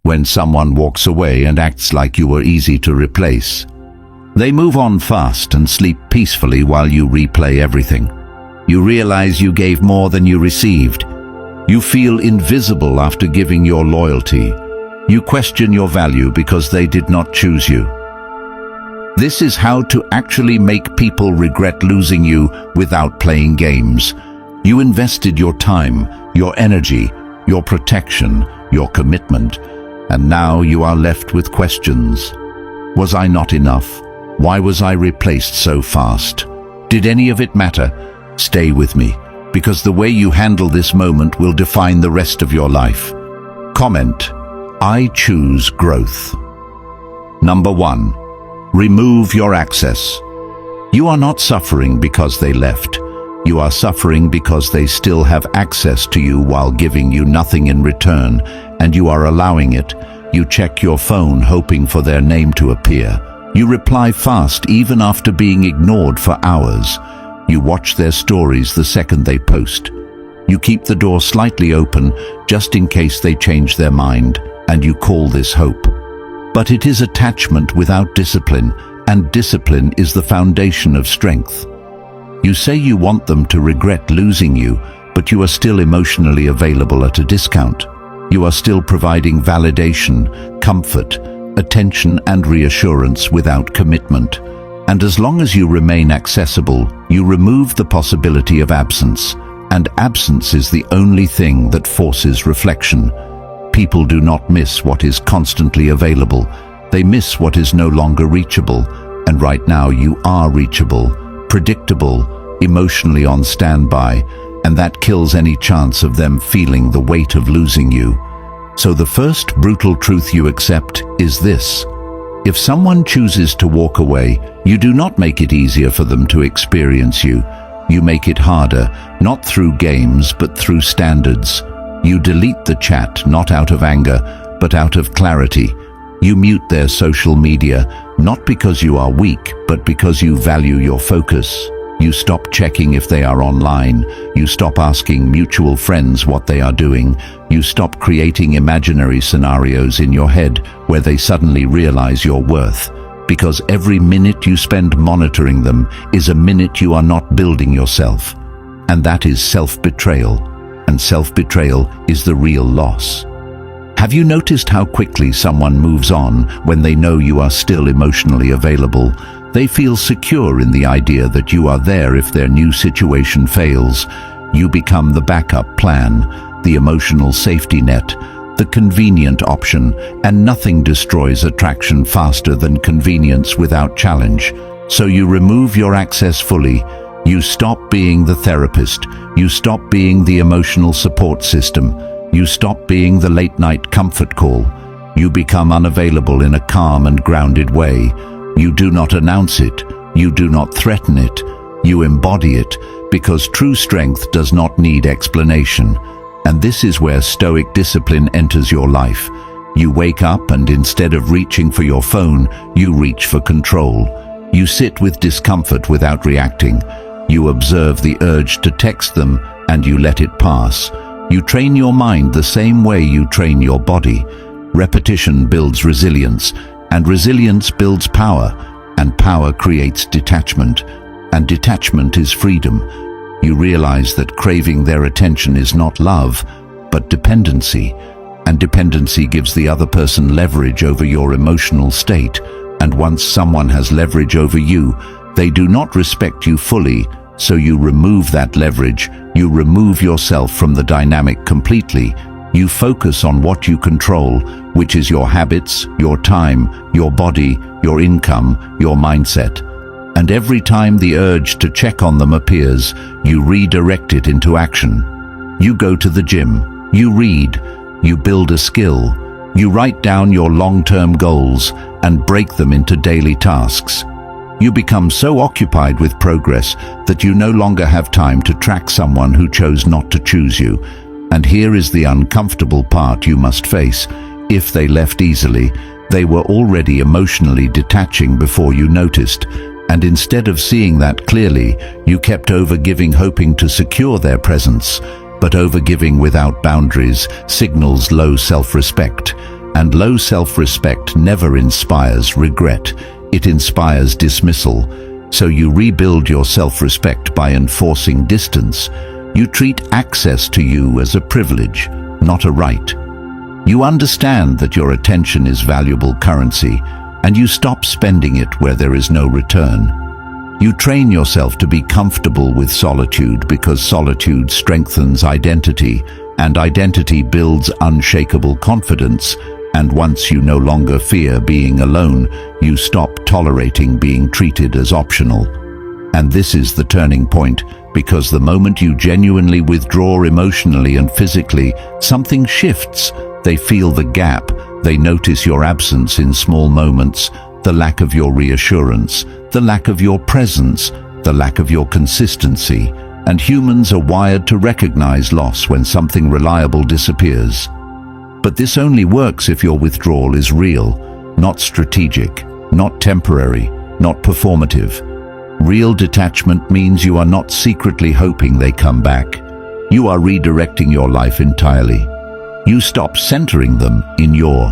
when someone walks away and acts like you were easy to replace. They move on fast and sleep peacefully while you replay everything. You realize you gave more than you received. You feel invisible after giving your loyalty. You question your value because they did not choose you. This is how to actually make people regret losing you without playing games. You invested your time, your energy, your protection, your commitment, and now you are left with questions. Was I not enough? Why was I replaced so fast? Did any of it matter? Stay with me, because the way you handle this moment will define the rest of your life. Comment: I choose growth. Number 1. Remove your access. You are not suffering because they left. You are suffering because they still have access to you while giving you nothing in return, and you are allowing it. You check your phone hoping for their name to appear. You reply fast even after being ignored for hours. You watch their stories the second they post. You keep the door slightly open just in case they change their mind, and you call this hope. But it is attachment without discipline, and discipline is the foundation of strength. You say you want them to regret losing you, but you are still emotionally available at a discount. You are still providing validation, comfort, attention and reassurance without commitment. And as long as you remain accessible, you remove the possibility of absence. And absence is the only thing that forces reflection. People do not miss what is constantly available. They miss what is no longer reachable. And right now you are reachable, predictable, emotionally on standby, and that kills any chance of them feeling the weight of losing you. So the first brutal truth you accept is this: if someone chooses to walk away, you do not make it easier for them to experience you. You make it harder, not through games, but through standards. You delete the chat, not out of anger, but out of clarity. You mute their social media, not because you are weak, but because you value your focus. You stop checking if they are online. You stop asking mutual friends what they are doing. You stop creating imaginary scenarios in your head where they suddenly realize your worth. Because every minute you spend monitoring them is a minute you are not building yourself. And that is self-betrayal. And self-betrayal is the real loss. Have you noticed how quickly someone moves on when they know you are still emotionally available? They feel secure in the idea that you are there if their new situation fails. You become the backup plan, the emotional safety net, the convenient option, and nothing destroys attraction faster than convenience without challenge. So you remove your access fully. You stop being the therapist. You stop being the emotional support system. You stop being the late-night comfort call. You become unavailable in a calm and grounded way. You do not announce it. You do not threaten it. You embody it, because true strength does not need explanation. And this is where stoic discipline enters your life. You wake up and instead of reaching for your phone, you reach for control. You sit with discomfort without reacting. You observe the urge to text them and you let it pass. You train your mind the same way you train your body. Repetition builds resilience, and resilience builds power, and power creates detachment, and detachment is freedom. You realize that craving their attention is not love, but dependency, and dependency gives the other person leverage over your emotional state, and once someone has leverage over you, they do not respect you fully, so you remove that leverage. You remove yourself from the dynamic completely. You focus on what you control, which is your habits, your time, your body, your income, your mindset. And every time the urge to check on them appears, you redirect it into action. You go to the gym, you read, you build a skill, you write down your long-term goals and break them into daily tasks. You become so occupied with progress that you no longer have time to track someone who chose not to choose you. And here is the uncomfortable part you must face. If they left easily, they were already emotionally detaching before you noticed. And instead of seeing that clearly, you kept overgiving, hoping to secure their presence. But overgiving without boundaries signals low self-respect. And low self-respect never inspires regret, it inspires dismissal. So you rebuild your self-respect by enforcing distance. You treat access to you as a privilege, not a right. You understand that your attention is valuable currency, and you stop spending it where there is no return. You train yourself to be comfortable with solitude because solitude strengthens identity, and identity builds unshakable confidence. And once you no longer fear being alone, you stop tolerating being treated as optional. And this is the turning point, because the moment you genuinely withdraw emotionally and physically, something shifts. They feel the gap, they notice your absence in small moments, the lack of your reassurance, the lack of your presence, the lack of your consistency. And humans are wired to recognize loss when something reliable disappears. But this only works if your withdrawal is real, not strategic, not temporary, not performative. Real detachment means you are not secretly hoping they come back. You are redirecting your life entirely. You stop centering them in your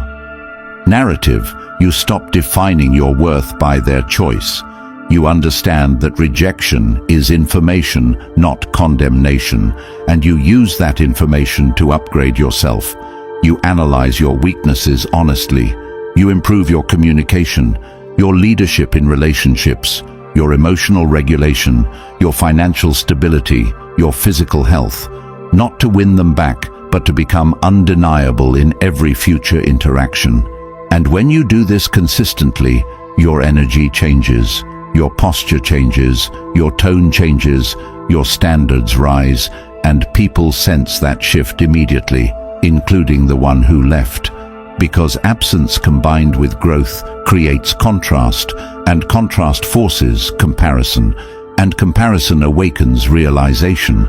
narrative. You stop defining your worth by their choice. You understand that rejection is information, not condemnation, and you use that information to upgrade yourself. You analyze your weaknesses honestly. You improve your communication, your leadership in relationships, your emotional regulation, your financial stability, your physical health, not to win them back, but to become undeniable in every future interaction. And when you do this consistently, your energy changes, your posture changes, your tone changes, your standards rise, and people sense that shift immediately, including the one who left. Because absence combined with growth creates contrast, and contrast forces comparison, and comparison awakens realization,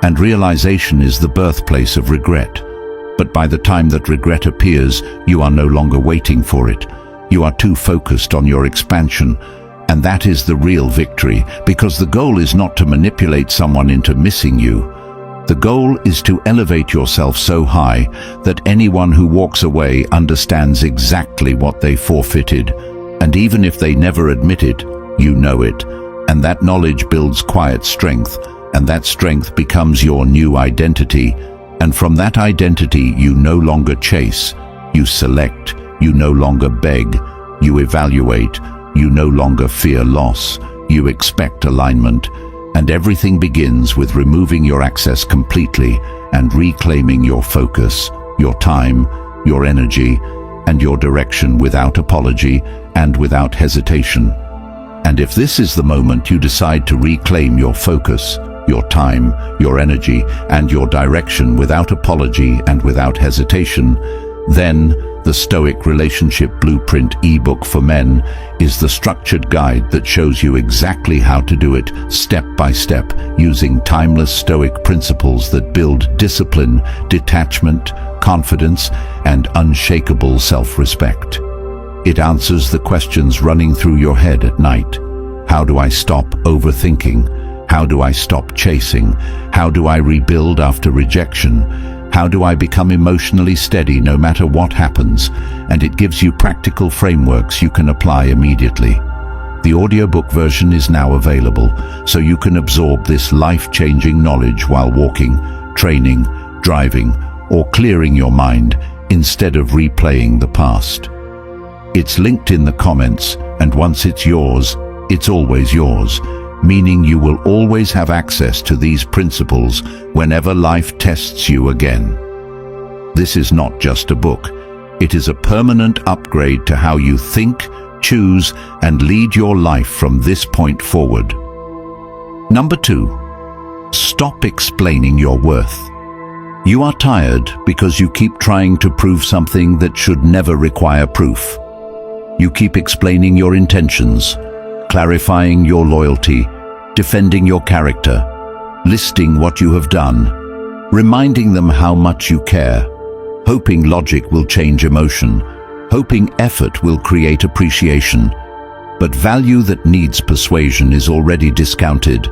and realization is the birthplace of regret. But by the time that regret appears, you are no longer waiting for it. You are too focused on your expansion, and that is the real victory, because the goal is not to manipulate someone into missing you. The goal is to elevate yourself so high that anyone who walks away understands exactly what they forfeited, and even if they never admit it, you know it, and that knowledge builds quiet strength, and that strength becomes your new identity, and from that identity you no longer chase, you select, you no longer beg, you evaluate, you no longer fear loss, you expect alignment. And everything begins with removing your access completely and reclaiming your focus, your time, your energy, and your direction without apology and without hesitation. And if this is the moment you decide to reclaim your focus, your time, your energy, and your direction without apology and without hesitation, then the Stoic Relationship Blueprint ebook for men is the structured guide that shows you exactly how to do it step by step, using timeless Stoic principles that build discipline, detachment, confidence, and unshakable self-respect. It answers the questions running through your head at night. How do I stop overthinking? How do I stop chasing? How do I rebuild after rejection? How do I become emotionally steady no matter what happens? And it gives you practical frameworks you can apply immediately. The audiobook version is now available, so you can absorb this life-changing knowledge while walking, training, driving, or clearing your mind instead of replaying the past. It's linked in the comments, and once it's yours, it's always yours, meaning you will always have access to these principles whenever life tests you again. This is not just a book. It is a permanent upgrade to how you think, choose, and lead your life from this point forward. Number 2. Stop explaining your worth. You are tired because you keep trying to prove something that should never require proof. You keep explaining your intentions, clarifying your loyalty, defending your character, listing what you have done, reminding them how much you care, hoping logic will change emotion, hoping effort will create appreciation. But value that needs persuasion is already discounted,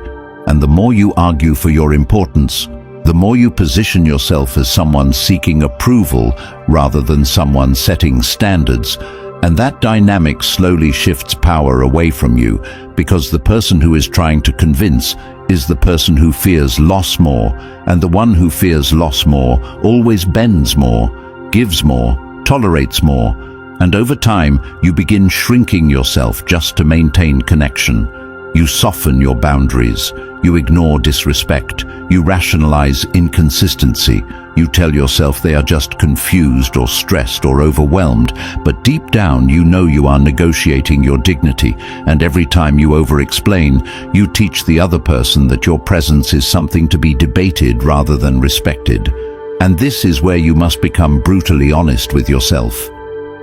and the more you argue for your importance, The more you position yourself as someone seeking approval rather than someone setting standards, and that dynamic slowly shifts power away from you, because the person who is trying to convince is the person who fears loss more, and the one who fears loss more always bends more, gives more, tolerates more, and over time you begin shrinking yourself just to maintain connection. You soften your boundaries, you ignore disrespect, you rationalize inconsistency, you tell yourself they are just confused or stressed or overwhelmed, but deep down you know you are negotiating your dignity, and every time you over-explain, you teach the other person that your presence is something to be debated rather than respected. And this is where you must become brutally honest with yourself.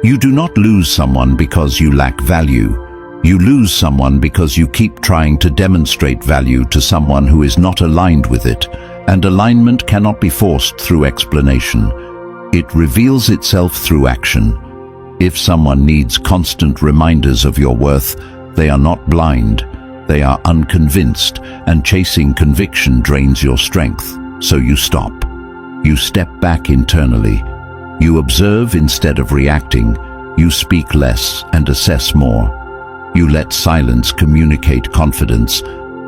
You do not lose someone because you lack value. You lose someone because you keep trying to demonstrate value to someone who is not aligned with it, and alignment cannot be forced through explanation. It reveals itself through action. If someone needs constant reminders of your worth, they are not blind, they are unconvinced, and chasing conviction drains your strength. So you stop. You step back internally. You observe instead of reacting. You speak less and assess more. You let silence communicate confidence,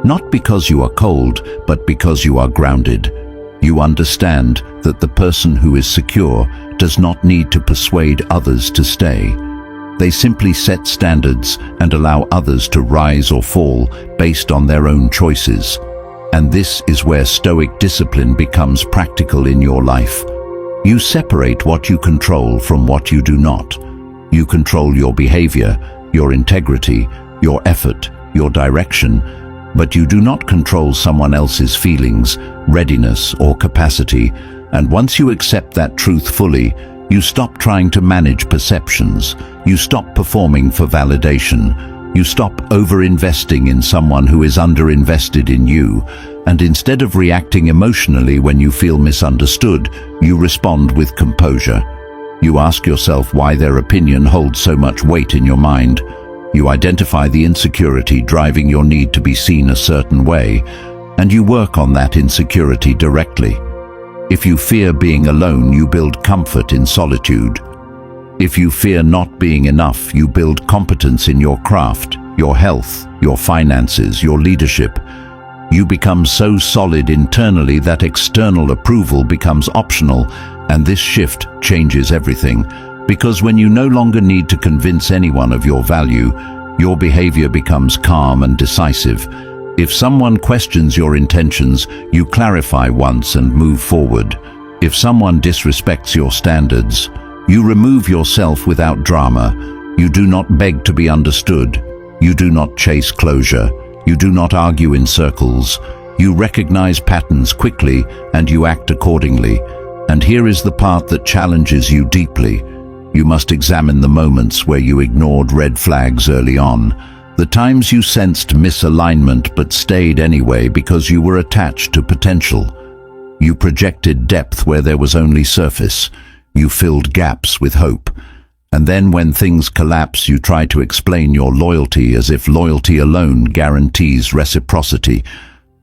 not because you are cold, but because you are grounded. You understand that the person who is secure does not need to persuade others to stay. They simply set standards and allow others to rise or fall based on their own choices. And this is where Stoic discipline becomes practical in your life. You separate what you control from what you do not. You control your behavior, your integrity, your effort, your direction, but you do not control someone else's feelings, readiness, or capacity. And once you accept that truth fully, you stop trying to manage perceptions. You stop performing for validation. You stop over-investing in someone who is under-invested in you. And instead of reacting emotionally when you feel misunderstood, you respond with composure. You ask yourself why their opinion holds so much weight in your mind. You identify the insecurity driving your need to be seen a certain way, and you work on that insecurity directly. If you fear being alone, you build comfort in solitude. If you fear not being enough, you build competence in your craft, your health, your finances, your leadership. You become so solid internally that external approval becomes optional, and this shift changes everything, because when you no longer need to convince anyone of your value, your behavior becomes calm and decisive. If someone questions your intentions, you clarify once and move forward. If someone disrespects your standards, you remove yourself without drama. You do not beg to be understood. You do not chase closure. You do not argue in circles. You recognize patterns quickly and you act accordingly. And here is the part that challenges you deeply. You must examine the moments where you ignored red flags early on. The times you sensed misalignment but stayed anyway because you were attached to potential. You projected depth where there was only surface. You filled gaps with hope. And then when things collapse, you try to explain your loyalty as if loyalty alone guarantees reciprocity.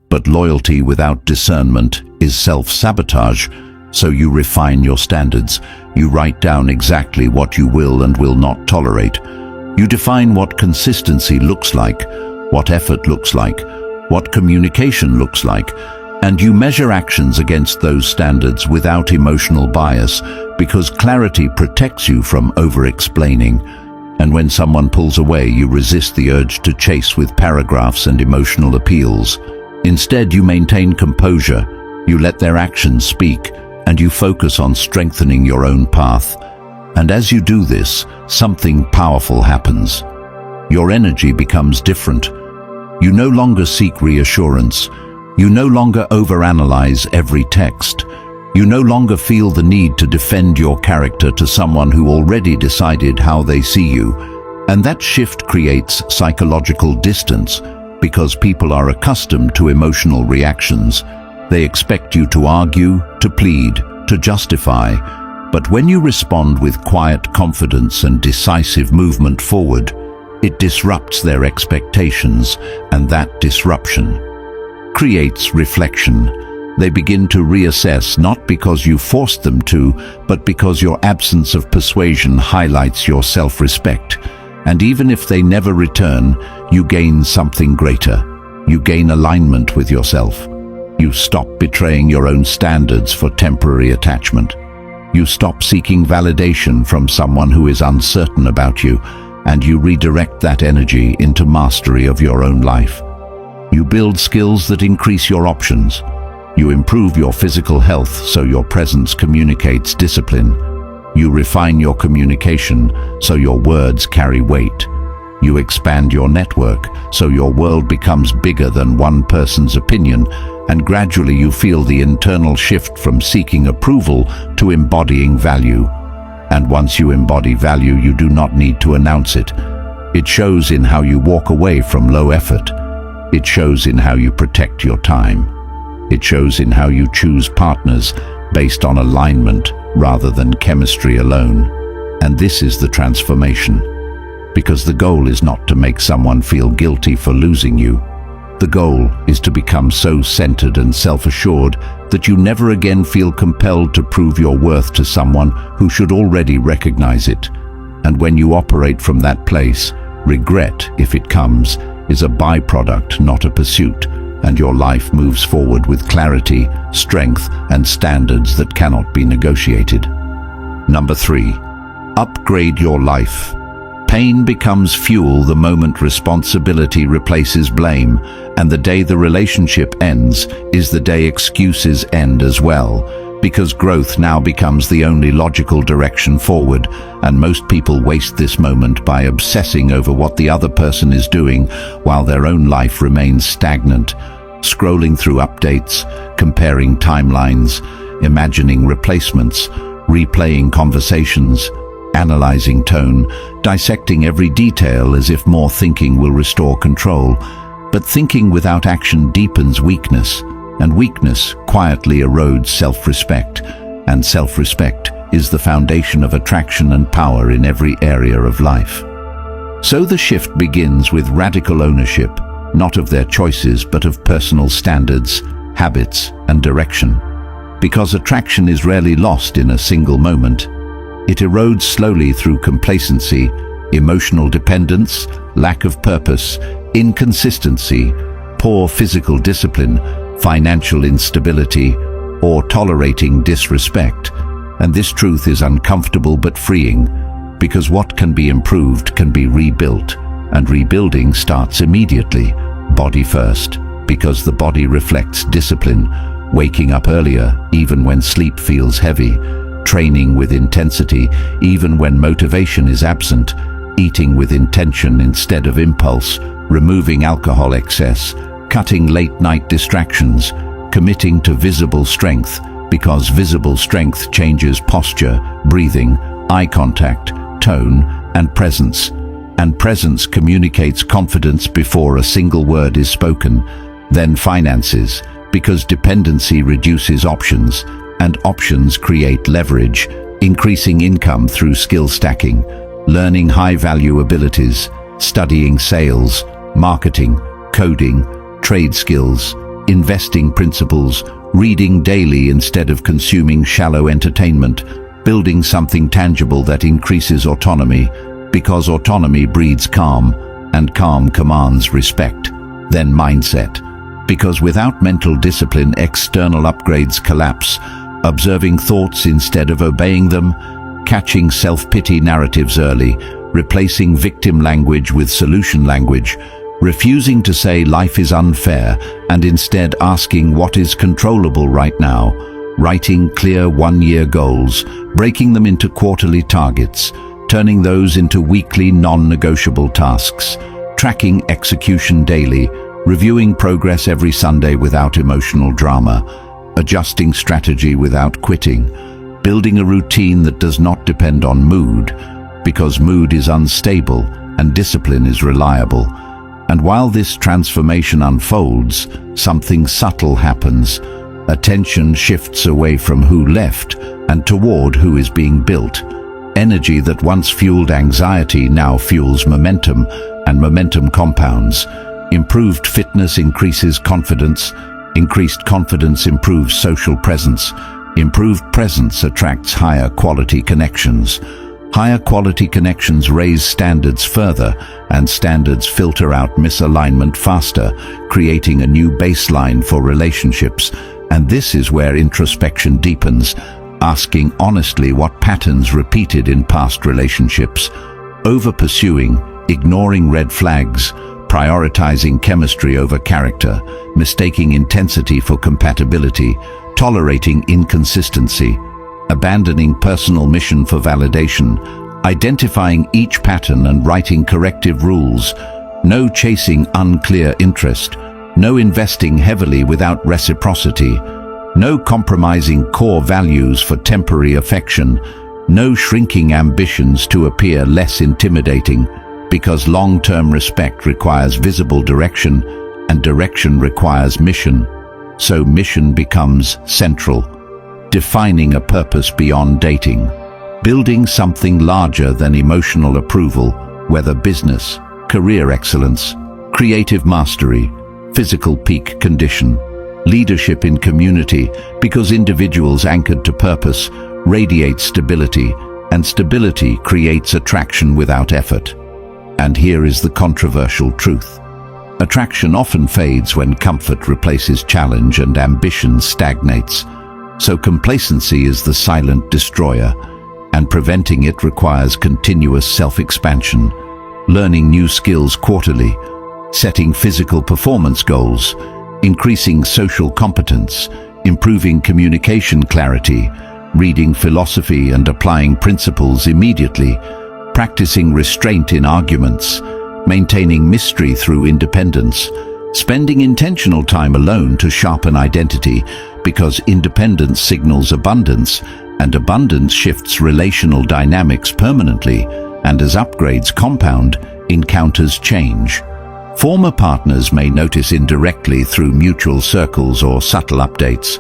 But loyalty without discernment is self-sabotage. So you refine your standards. You write down exactly what you will and will not tolerate. You define what consistency looks like, what effort looks like, what communication looks like, and you measure actions against those standards without emotional bias, because clarity protects you from over-explaining. And when someone pulls away, you resist the urge to chase with paragraphs and emotional appeals. Instead, you maintain composure, you let their actions speak, and you focus on strengthening your own path. And as you do this, something powerful happens. Your energy becomes different. You no longer seek reassurance. You no longer overanalyze every text. You no longer feel the need to defend your character to someone who already decided how they see you. And that shift creates psychological distance, because people are accustomed to emotional reactions. They expect you to argue, to plead, to justify. But when you respond with quiet confidence and decisive movement forward, it disrupts their expectations, and that disruption creates reflection. They begin to reassess, not because you forced them to, but because your absence of persuasion highlights your self-respect. And even if they never return, you gain something greater. You gain alignment with yourself. You stop betraying your own standards for temporary attachment. You stop seeking validation from someone who is uncertain about you, and you redirect that energy into mastery of your own life. You build skills that increase your options. You improve your physical health so your presence communicates discipline. You refine your communication so your words carry weight. You expand your network so your world becomes bigger than one person's opinion, and gradually you feel the internal shift from seeking approval to embodying value. And once you embody value, you do not need to announce it. It shows in how you walk away from low effort. It shows in how you protect your time. It shows in how you choose partners based on alignment rather than chemistry alone. And this is the transformation. Because the goal is not to make someone feel guilty for losing you. The goal is to become so centered and self-assured that you never again feel compelled to prove your worth to someone who should already recognize it. And when you operate from that place, regret, if it comes, is a byproduct, not a pursuit, and your life moves forward with clarity, strength, and standards that cannot be negotiated. Number 3. Upgrade your life. Pain becomes fuel the moment responsibility replaces blame, and the day the relationship ends is the day excuses end as well, because growth now becomes the only logical direction forward, and most people waste this moment by obsessing over what the other person is doing while their own life remains stagnant, scrolling through updates, comparing timelines, imagining replacements, replaying conversations, analyzing tone, dissecting every detail as if more thinking will restore control. But thinking without action deepens weakness, and weakness quietly erodes self-respect, and self-respect is the foundation of attraction and power in every area of life. So the shift begins with radical ownership, not of their choices but of personal standards, habits, and direction. Because attraction is rarely lost in a single moment. It erodes slowly through complacency, emotional dependence, lack of purpose, inconsistency, poor physical discipline, financial instability, or tolerating disrespect. And this truth is uncomfortable but freeing, because what can be improved can be rebuilt, and rebuilding starts immediately, body first, because the body reflects discipline, waking up earlier even when sleep feels heavy, training with intensity even when motivation is absent, eating with intention instead of impulse, removing alcohol excess, cutting late-night distractions, committing to visible strength, because visible strength changes posture, breathing, eye contact, tone, and presence. And presence communicates confidence before a single word is spoken. Then finances, because dependency reduces options, and options create leverage, increasing income through skill stacking, learning high-value abilities, studying sales, marketing, coding, trade skills, investing principles, reading daily instead of consuming shallow entertainment, building something tangible that increases autonomy, because autonomy breeds calm, and calm commands respect. Then mindset, because without mental discipline, external upgrades collapse, observing thoughts instead of obeying them, catching self-pity narratives early, replacing victim language with solution language, refusing to say life is unfair and instead asking what is controllable right now, writing clear one-year goals, breaking them into quarterly targets, turning those into weekly non-negotiable tasks, tracking execution daily, reviewing progress every Sunday without emotional drama, adjusting strategy without quitting, building a routine that does not depend on mood, because mood is unstable and discipline is reliable. And while this transformation unfolds, something subtle happens. Attention shifts away from who left and toward who is being built. Energy that once fueled anxiety now fuels momentum, and momentum compounds. Improved fitness increases confidence, Increased confidence improves social presence. Improved presence attracts higher quality connections. Higher quality connections raise standards further, and standards filter out misalignment faster, creating a new baseline for relationships. And this is where introspection deepens, asking honestly what patterns repeated in past relationships. Over-pursuing, ignoring red flags, prioritizing chemistry over character, mistaking intensity for compatibility, tolerating inconsistency, abandoning personal mission for validation, identifying each pattern and writing corrective rules. No chasing unclear interest. No investing heavily without reciprocity. No compromising core values for temporary affection. No shrinking ambitions to appear less intimidating, because long-term respect requires visible direction, and direction requires mission. So mission becomes central. Defining a purpose beyond dating. Building something larger than emotional approval, whether business, career excellence, creative mastery, physical peak condition, leadership in community, because individuals anchored to purpose radiate stability, and stability creates attraction without effort. And here is the controversial truth. Attraction often fades when comfort replaces challenge and ambition stagnates. So complacency is the silent destroyer, and preventing it requires continuous self-expansion, learning new skills quarterly, setting physical performance goals, increasing social competence, improving communication clarity, reading philosophy and applying principles immediately, practicing restraint in arguments, maintaining mystery through independence, spending intentional time alone to sharpen identity, because independence signals abundance, and abundance shifts relational dynamics permanently, and as upgrades compound, encounters change. Former partners may notice indirectly through mutual circles or subtle updates,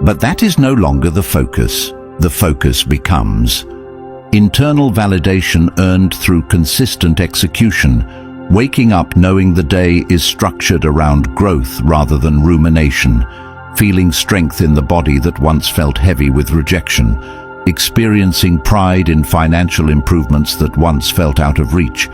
but that is no longer the focus. The focus becomes internal validation earned through consistent execution, waking up knowing the day is structured around growth rather than rumination, feeling strength in the body that once felt heavy with rejection, experiencing pride in financial improvements that once felt out of reach,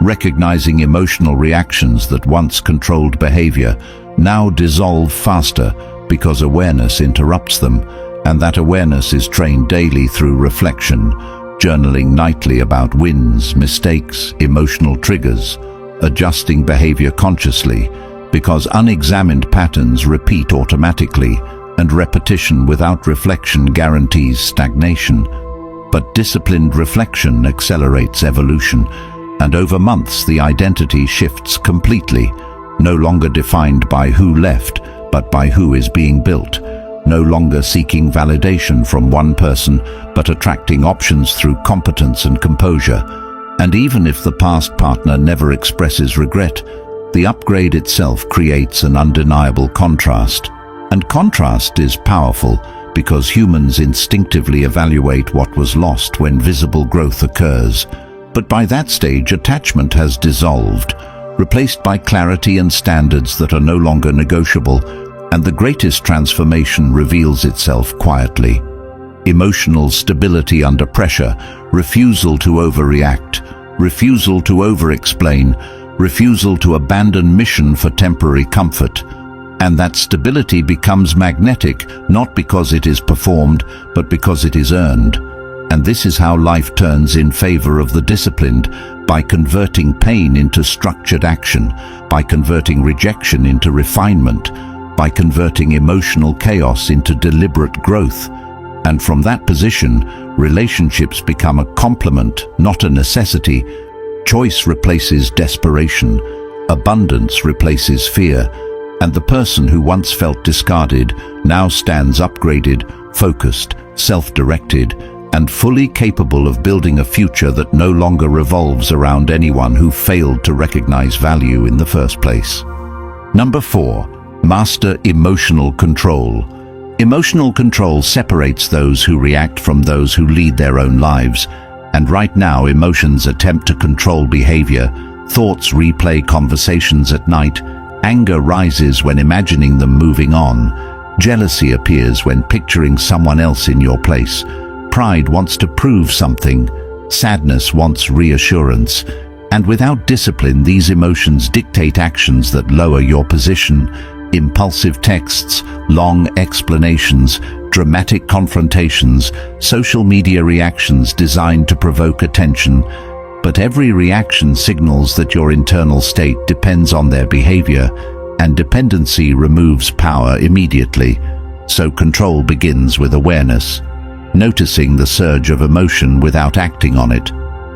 recognizing emotional reactions that once controlled behavior now dissolve faster because awareness interrupts them, and that awareness is trained daily through reflection, journaling nightly about wins, mistakes, emotional triggers, adjusting behavior consciously, because unexamined patterns repeat automatically, and repetition without reflection guarantees stagnation. But disciplined reflection accelerates evolution, and over months the identity shifts completely, no longer defined by who left, but by who is being built, no longer seeking validation from one person, but attracting options through competence and composure. And even if the past partner never expresses regret, the upgrade itself creates an undeniable contrast. And contrast is powerful because humans instinctively evaluate what was lost when visible growth occurs. But by that stage, attachment has dissolved, replaced by clarity and standards that are no longer negotiable, and the greatest transformation reveals itself quietly. Emotional stability under pressure, refusal to overreact, refusal to over-explain, refusal to abandon mission for temporary comfort. And that stability becomes magnetic, not because it is performed, but because it is earned. And this is how life turns in favor of the disciplined, by converting pain into structured action, by converting rejection into refinement, by converting emotional chaos into deliberate growth. And from that position, relationships become a complement, not a necessity. Choice replaces desperation, abundance replaces fear, and the person who once felt discarded now stands upgraded, focused, self-directed, and fully capable of building a future that no longer revolves around anyone who failed to recognize value in the first place. Number 4. Master emotional control. Emotional control separates those who react from those who lead their own lives. And right now, emotions attempt to control behavior, thoughts replay conversations at night, Anger rises when imagining them moving on. Jealousy appears when picturing someone else in your place. Pride wants to prove something. Sadness wants reassurance. And without discipline, these emotions dictate actions that lower your position. Impulsive texts, long explanations, dramatic confrontations, social media reactions designed to provoke attention. But every reaction signals that your internal state depends on their behavior, and dependency removes power immediately. So control begins with awareness, noticing the surge of emotion without acting on it,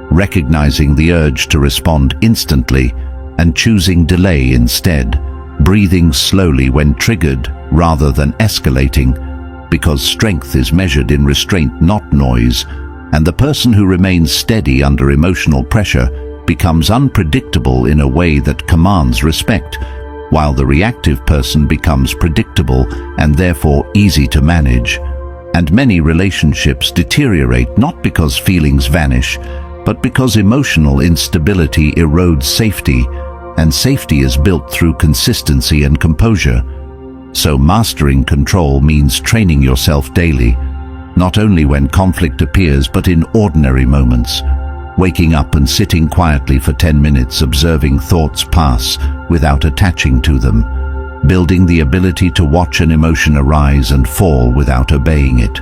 recognizing the urge to respond instantly, and choosing delay instead, breathing slowly when triggered rather than escalating, because strength is measured in restraint, not noise, and the person who remains steady under emotional pressure becomes unpredictable in a way that commands respect, while the reactive person becomes predictable and therefore easy to manage. And many relationships deteriorate not because feelings vanish, but because emotional instability erodes safety, and safety is built through consistency and composure. So mastering control means training yourself daily, not only when conflict appears but in ordinary moments. Waking up and sitting quietly for 10 minutes, observing thoughts pass without attaching to them. Building the ability to watch an emotion arise and fall without obeying it.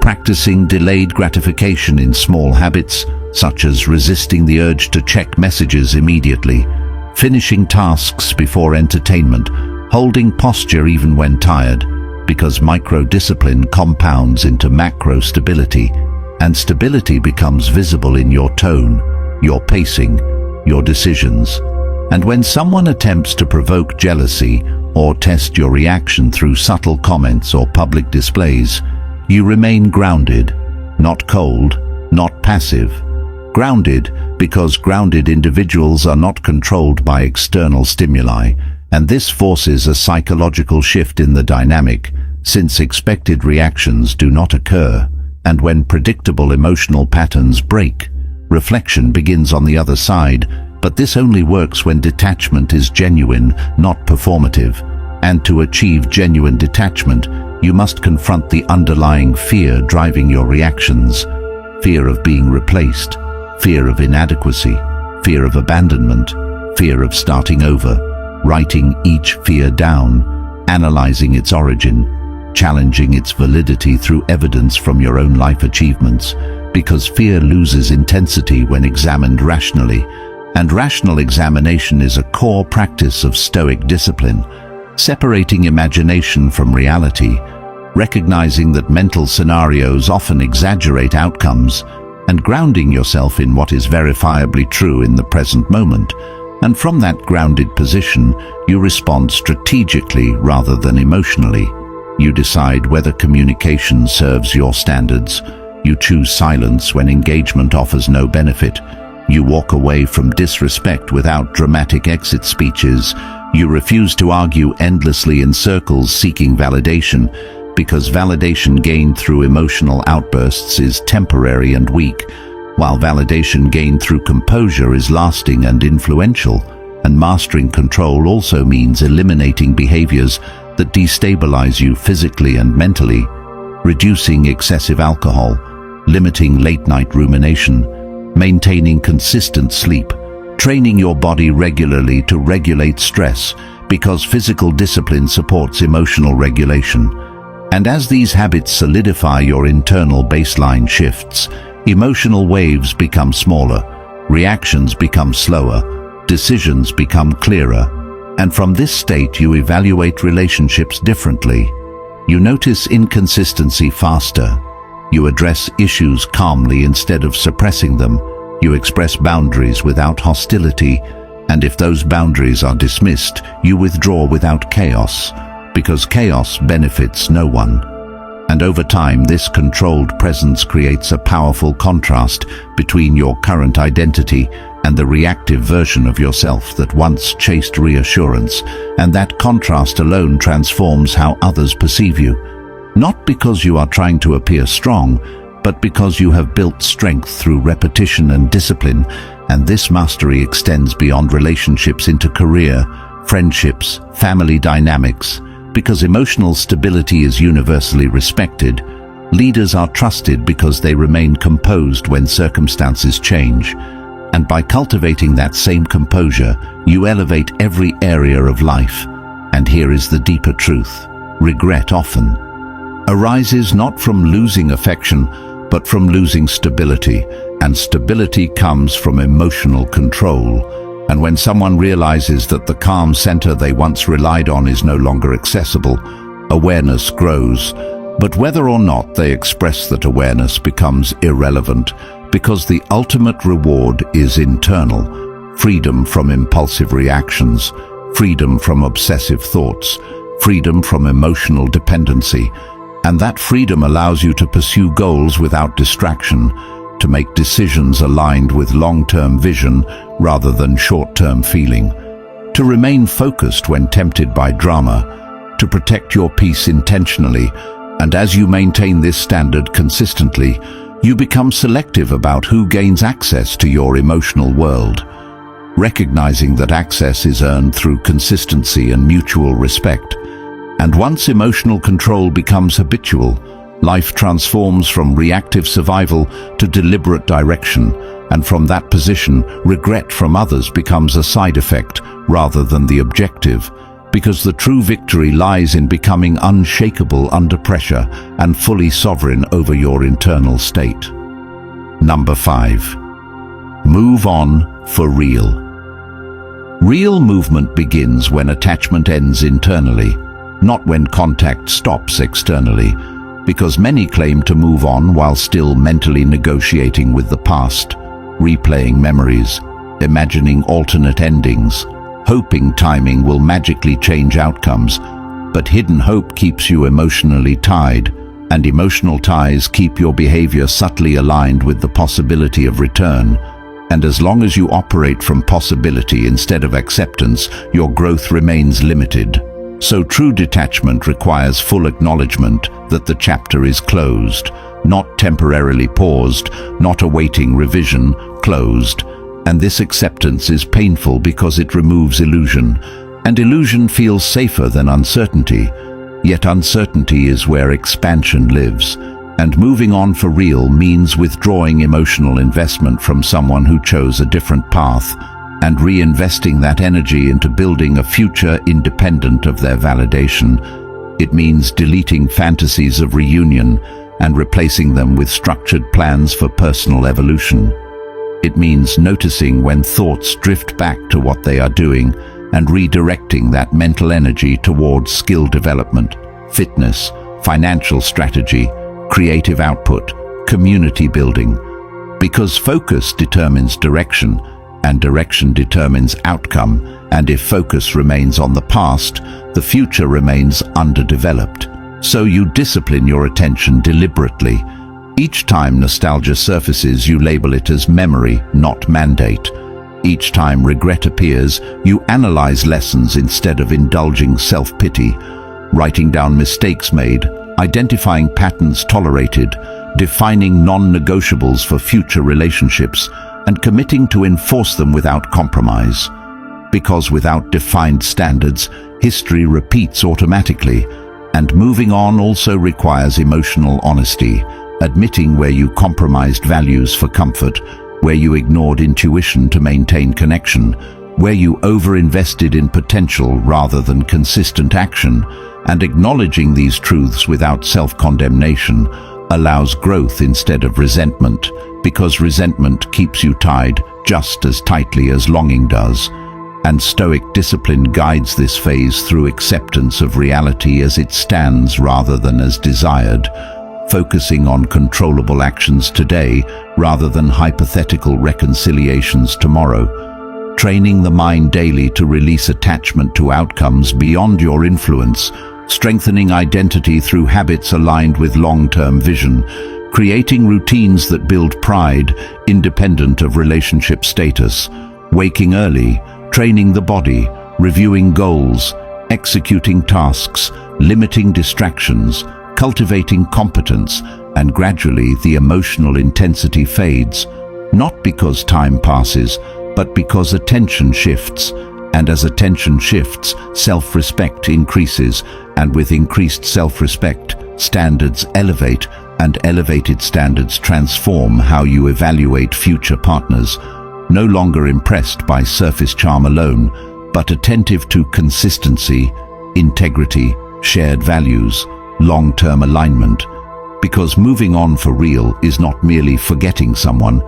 Practicing delayed gratification in small habits, such as resisting the urge to check messages immediately. Finishing tasks before entertainment. Holding posture even when tired, because micro-discipline compounds into macro-stability, and stability becomes visible in your tone, your pacing, your decisions. And when someone attempts to provoke jealousy or test your reaction through subtle comments or public displays, you remain grounded, not cold, not passive. Grounded because grounded individuals are not controlled by external stimuli, and this forces a psychological shift in the dynamic, since expected reactions do not occur, and when predictable emotional patterns break, reflection begins on the other side, but this only works when detachment is genuine, not performative. And to achieve genuine detachment, you must confront the underlying fear driving your reactions. Fear of being replaced, fear of inadequacy, fear of abandonment, fear of starting over. Writing each fear down, analyzing its origin, challenging its validity through evidence from your own life achievements, because fear loses intensity when examined rationally, and rational examination is a core practice of Stoic discipline, separating imagination from reality, recognizing that mental scenarios often exaggerate outcomes, and grounding yourself in what is verifiably true in the present moment. And from that grounded position, you respond strategically rather than emotionally. You decide whether communication serves your standards. You choose silence when engagement offers no benefit. You walk away from disrespect without dramatic exit speeches. You refuse to argue endlessly in circles seeking validation, because validation gained through emotional outbursts is temporary and weak, while validation gained through composure is lasting and influential. And mastering control also means eliminating behaviors that destabilize you physically and mentally, reducing excessive alcohol, limiting late-night rumination, maintaining consistent sleep, training your body regularly to regulate stress, because physical discipline supports emotional regulation. And as these habits solidify, your internal baseline shifts. Emotional waves become smaller, reactions become slower, decisions become clearer, and from this state you evaluate relationships differently. You notice inconsistency faster. You address issues calmly instead of suppressing them. You express boundaries without hostility, and if those boundaries are dismissed, you withdraw without chaos, because chaos benefits no one. And over time, this controlled presence creates a powerful contrast between your current identity and the reactive version of yourself that once chased reassurance, and that contrast alone transforms how others perceive you. Not because you are trying to appear strong, but because you have built strength through repetition and discipline, and this mastery extends beyond relationships into career, friendships, family dynamics. Because emotional stability is universally respected, leaders are trusted because they remain composed when circumstances change. And by cultivating that same composure, you elevate every area of life. And here is the deeper truth. Regret often arises not from losing affection, but from losing stability. And stability comes from emotional control. And when someone realizes that the calm center they once relied on is no longer accessible, awareness grows. But whether or not they express that awareness becomes irrelevant, because the ultimate reward is internal: freedom from impulsive reactions, freedom from obsessive thoughts, freedom from emotional dependency. And that freedom allows you to pursue goals without distraction, to make decisions aligned with long-term vision rather than short-term feeling, to remain focused when tempted by drama, to protect your peace intentionally. And as you maintain this standard consistently, you become selective about who gains access to your emotional world, recognizing that access is earned through consistency and mutual respect. And once emotional control becomes habitual, life transforms from reactive survival to deliberate direction, and from that position, regret from others becomes a side effect rather than the objective, because the true victory lies in becoming unshakable under pressure and fully sovereign over your internal state. Number 5. Move on for real. Real movement begins when attachment ends internally, not when contact stops externally. Because many claim to move on while still mentally negotiating with the past, replaying memories, imagining alternate endings, hoping timing will magically change outcomes. But hidden hope keeps you emotionally tied, and emotional ties keep your behavior subtly aligned with the possibility of return. And as long as you operate from possibility instead of acceptance, your growth remains limited. So true detachment requires full acknowledgement that the chapter is closed, not temporarily paused, not awaiting revision, closed. And this acceptance is painful because it removes illusion, and illusion feels safer than uncertainty. Yet uncertainty is where expansion lives, and moving on for real means withdrawing emotional investment from someone who chose a different path, and reinvesting that energy into building a future independent of their validation. It means deleting fantasies of reunion and replacing them with structured plans for personal evolution. It means noticing when thoughts drift back to what they are doing and redirecting that mental energy towards skill development, fitness, financial strategy, creative output, community building. Because focus determines direction, and direction determines outcome, and if focus remains on the past, the future remains underdeveloped. So you discipline your attention deliberately. Each time nostalgia surfaces, you label it as memory, not mandate. Each time regret appears, you analyze lessons instead of indulging self-pity, writing down mistakes made, identifying patterns tolerated, defining non-negotiables for future relationships, and committing to enforce them without compromise. Because without defined standards, history repeats automatically, and moving on also requires emotional honesty, admitting where you compromised values for comfort, where you ignored intuition to maintain connection, where you overinvested in potential rather than consistent action, and acknowledging these truths without self-condemnation allows growth instead of resentment, because resentment keeps you tied just as tightly as longing does. And Stoic discipline guides this phase through acceptance of reality as it stands rather than as desired, focusing on controllable actions today rather than hypothetical reconciliations tomorrow, training the mind daily to release attachment to outcomes beyond your influence, strengthening identity through habits aligned with long-term vision, creating routines that build pride independent of relationship status, waking early, training the body, reviewing goals, executing tasks, limiting distractions, cultivating competence, and gradually the emotional intensity fades, not because time passes, but because attention shifts, And as attention shifts, self-respect increases, and with increased self-respect, standards elevate, and elevated standards transform how you evaluate future partners, no longer impressed by surface charm alone, but attentive to consistency, integrity, shared values, long-term alignment. Because moving on for real is not merely forgetting someone,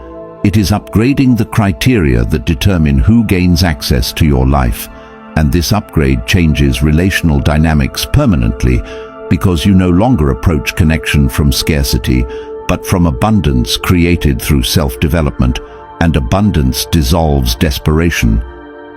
it is upgrading the criteria that determine who gains access to your life. And this upgrade changes relational dynamics permanently, because you no longer approach connection from scarcity, but from abundance created through self-development, and abundance dissolves desperation.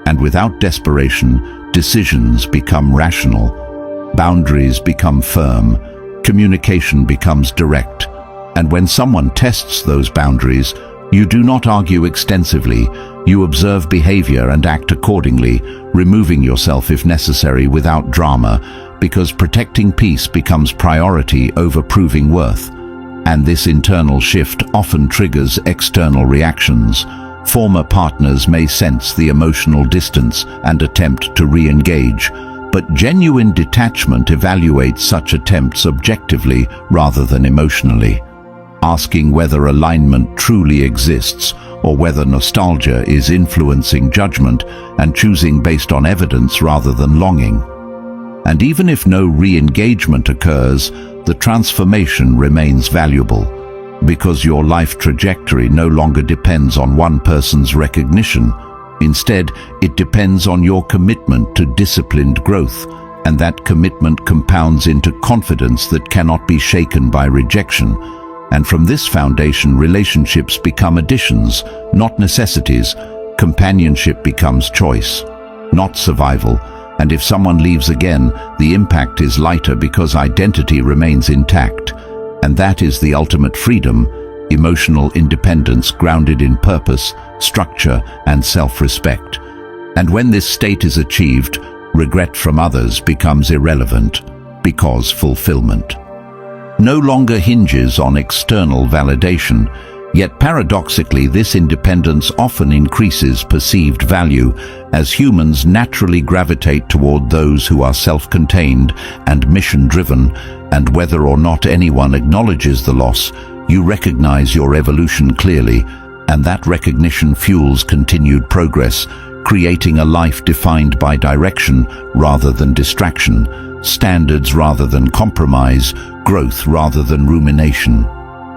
And without desperation, decisions become rational, boundaries become firm, communication becomes direct. And when someone tests those boundaries, you do not argue extensively, you observe behavior and act accordingly, removing yourself if necessary without drama, because protecting peace becomes priority over proving worth. And this internal shift often triggers external reactions. Former partners may sense the emotional distance and attempt to re-engage, but genuine detachment evaluates such attempts objectively rather than emotionally, asking whether alignment truly exists or whether nostalgia is influencing judgment, and choosing based on evidence rather than longing. And even if no re-engagement occurs, the transformation remains valuable, because your life trajectory no longer depends on one person's recognition. Instead, it depends on your commitment to disciplined growth, and that commitment compounds into confidence that cannot be shaken by rejection. And from this foundation, relationships become additions, not necessities. Companionship becomes choice, not survival. And if someone leaves again, the impact is lighter because identity remains intact. And that is the ultimate freedom, emotional independence grounded in purpose, structure, and self-respect. And when this state is achieved, regret from others becomes irrelevant, because fulfillment no longer hinges on external validation. Yet paradoxically, this independence often increases perceived value, as humans naturally gravitate toward those who are self-contained and mission-driven. And whether or not anyone acknowledges the loss, you recognize your evolution clearly, and that recognition fuels continued progress, creating a life defined by direction rather than distraction, standards rather than compromise, growth rather than rumination.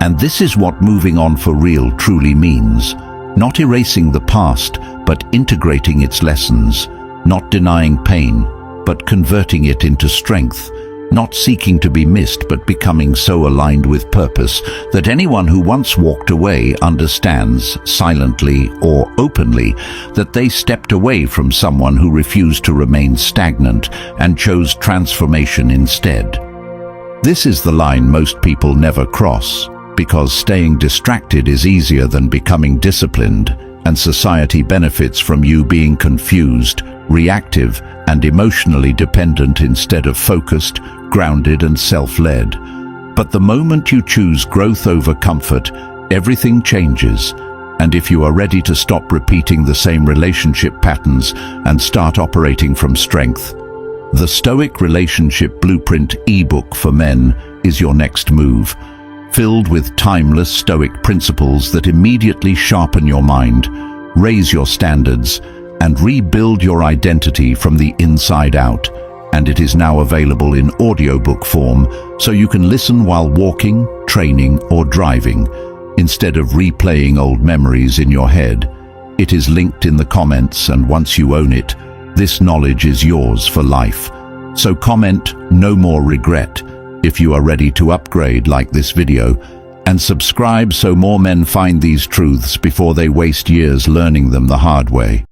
And this is what moving on for real truly means. Not erasing the past, but integrating its lessons. Not denying pain, but converting it into strength. Not seeking to be missed, but becoming so aligned with purpose that anyone who once walked away understands, silently or openly, that they stepped away from someone who refused to remain stagnant and chose transformation instead. This is the line most people never cross, because staying distracted is easier than becoming disciplined, and society benefits from you being confused, reactive, and emotionally dependent instead of focused, grounded, and self-led. But the moment you choose growth over comfort, everything changes. And if you are ready to stop repeating the same relationship patterns and start operating from strength, the Stoic Relationship Blueprint ebook for men is your next move, filled with timeless Stoic principles that immediately sharpen your mind, raise your standards, and rebuild your identity from the inside out. And it is now available in audiobook form, so you can listen while walking, training, or driving, instead of replaying old memories in your head. It is linked in the comments, and once you own it, this knowledge is yours for life. So comment "No more regret" if you are ready to upgrade like this video, and subscribe so more men find these truths before they waste years learning them the hard way.